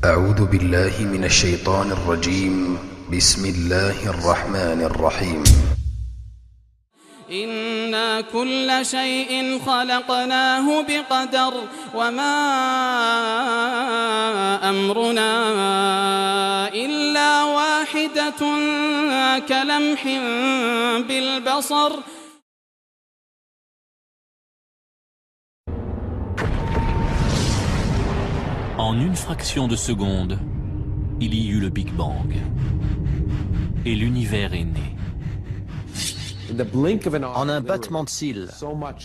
أعوذ بالله من الشيطان الرجيم بسم الله الرحمن الرحيم إنا كل شيء خلقناه بقدر وما أمرنا إلا واحدة كلمح بالبصر. En une fraction de seconde, il y eut le Big Bang. Et l'univers est né. En un battement de cils,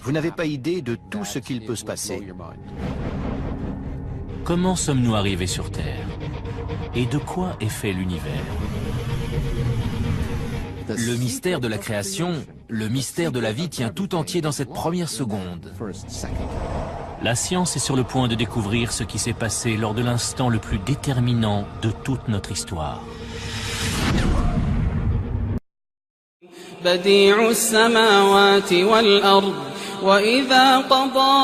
vous n'avez pas idée de tout ce qu'il peut se passer. Comment sommes-nous arrivés sur Terre? Et de quoi est fait l'univers? Le mystère de la création, le mystère de la vie tient tout entier dans cette première seconde. La science est sur le point de découvrir ce qui s'est passé lors de l'instant le plus déterminant de toute notre histoire. بديع السماوات والأرض وإذا قضى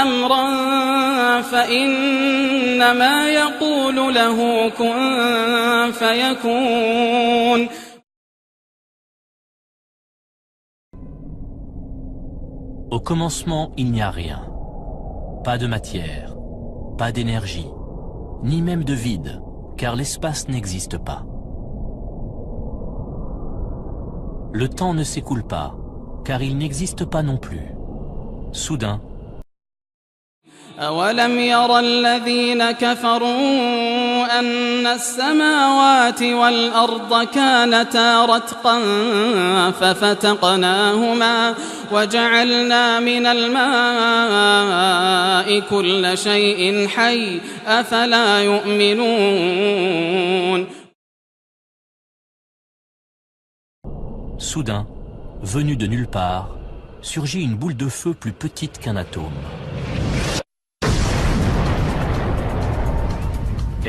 أمرا فإنما يقول له كن فيكون. Au commencement, il n'y a rien. Pas de matière, pas d'énergie, ni même de vide, car l'espace n'existe pas. Le temps ne s'écoule pas, car il n'existe pas non plus. Soudain, أولم ير الذين كفروا أن السماوات والأرض كانتا رتقا ففتقناهما وجعلنا من الماء كل شيء حي أفلا يؤمنون. Soudain, venue de nulle part, surgit une boule de feu plus petite qu'un atome.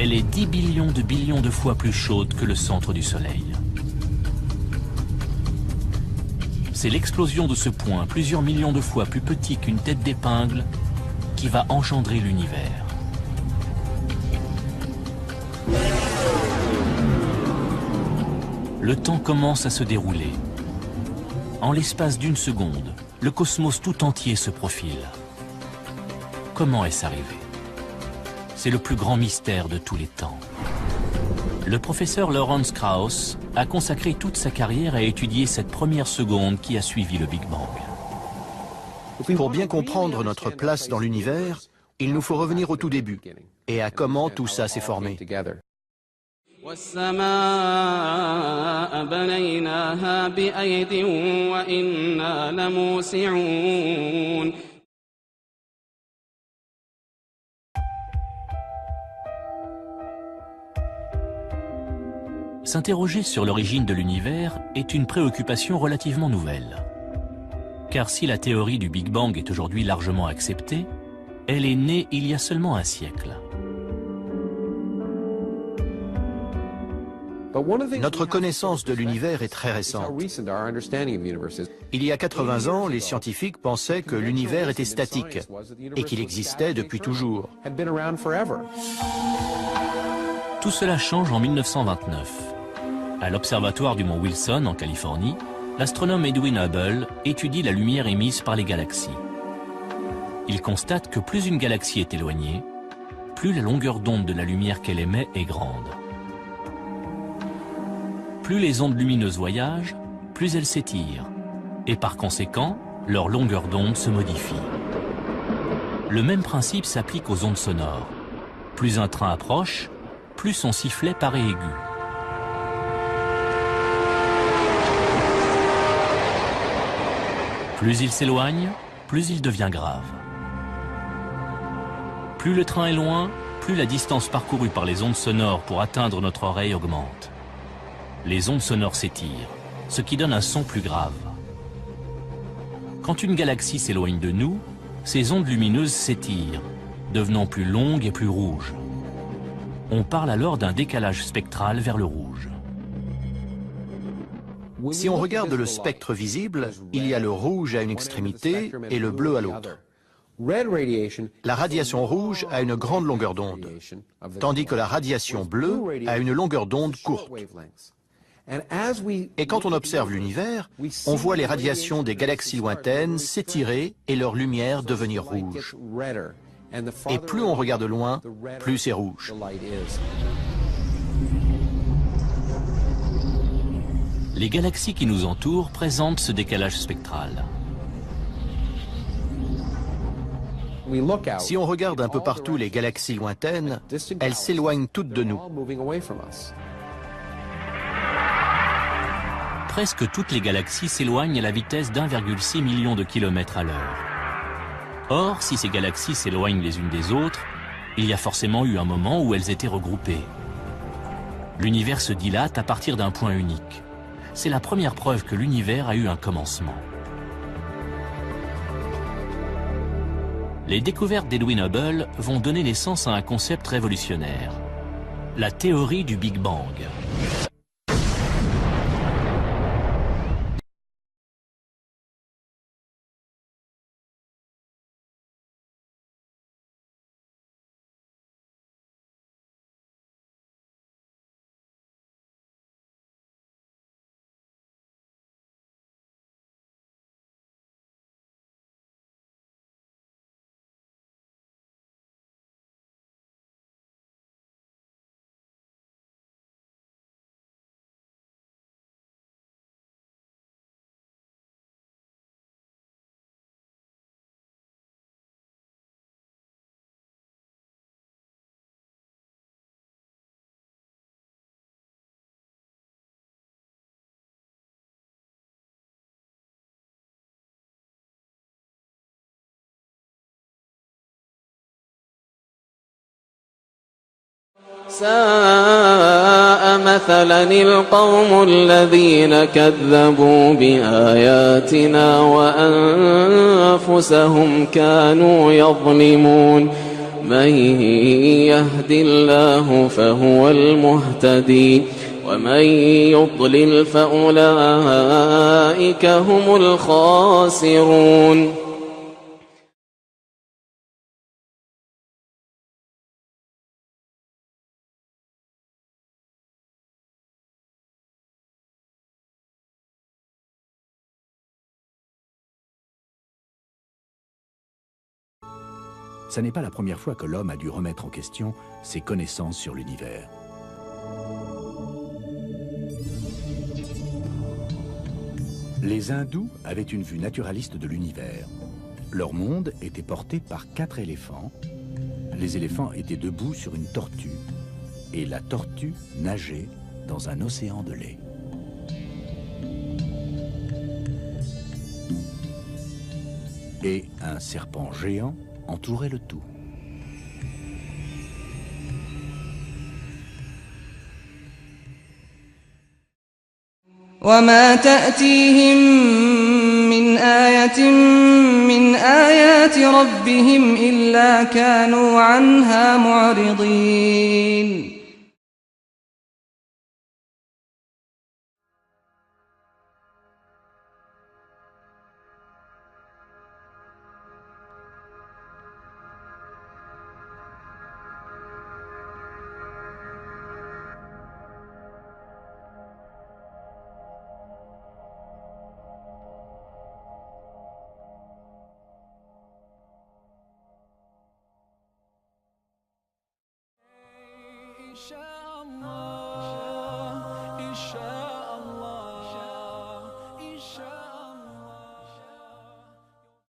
Elle est 10 billions de fois plus chaude que le centre du Soleil. C'est l'explosion de ce point, plusieurs millions de fois plus petit qu'une tête d'épingle, qui va engendrer l'univers. Le temps commence à se dérouler. En l'espace d'une seconde, le cosmos tout entier se profile. Comment est-ce arrivé? C'est le plus grand mystère de tous les temps. Le professeur Lawrence Krauss a consacré toute sa carrière à étudier cette première seconde qui a suivi le Big Bang. Pour bien comprendre notre place dans l'univers, il nous faut revenir au tout début et à comment tout ça s'est formé. والسماء بنيناها بأيد وإنا لموسعون. S'interroger sur l'origine de l'univers est une préoccupation relativement nouvelle. Car si la théorie du Big Bang est aujourd'hui largement acceptée, elle est née il y a seulement un siècle. Notre connaissance de l'univers est très récente. Il y a 80 ans, les scientifiques pensaient que l'univers était statique et qu'il existait depuis toujours. Tout cela change en 1929. À l'observatoire du mont Wilson, en Californie, l'astronome Edwin Hubble étudie la lumière émise par les galaxies. Il constate que plus une galaxie est éloignée, plus la longueur d'onde de la lumière qu'elle émet est grande. Plus les ondes lumineuses voyagent, plus elles s'étirent, et par conséquent, leur longueur d'onde se modifie. Le même principe s'applique aux ondes sonores. Plus un train approche, plus son sifflet paraît aigu. Plus il s'éloigne, plus il devient grave. Plus le train est loin, plus la distance parcourue par les ondes sonores pour atteindre notre oreille augmente. Les ondes sonores s'étirent, ce qui donne un son plus grave. Quand une galaxie s'éloigne de nous, ces ondes lumineuses s'étirent, devenant plus longues et plus rouges. On parle alors d'un décalage spectral vers le rouge. Si on regarde le spectre visible, il y a le rouge à une extrémité et le bleu à l'autre. La radiation rouge a une grande longueur d'onde, tandis que la radiation bleue a une longueur d'onde courte. Et quand on observe l'univers, on voit les radiations des galaxies lointaines s'étirer et leur lumière devenir rouge. Et plus on regarde loin, plus c'est rouge. Les galaxies qui nous entourent présentent ce décalage spectral. Si on regarde un peu partout les galaxies lointaines, elles s'éloignent toutes de nous. Presque toutes les galaxies s'éloignent à la vitesse d'1,6 million de kilomètres à l'heure. Or, si ces galaxies s'éloignent les unes des autres, il y a forcément eu un moment où elles étaient regroupées. L'univers se dilate à partir d'un point unique. C'est la première preuve que l'univers a eu un commencement. Les découvertes d'Edwin Hubble vont donner naissance à un concept révolutionnaire, la théorie du Big Bang. ساء مثلا القوم الذين كذبوا بآياتنا وأنفسهم كانوا يظلمون من يهد الله فهو المهتدي ومن يضلل فأولئك هم الخاسرون. Ce n'est pas la première fois que l'homme a dû remettre en question ses connaissances sur l'univers. Les hindous avaient une vue naturaliste de l'univers. Leur monde était porté par 4 éléphants. Les éléphants étaient debout sur une tortue et la tortue nageait dans un océan de lait. Et un serpent géant entourait le tout. وما تأتيهم من آية من آيات ربهم إلا كانوا عنها معرضين. إن شاء الله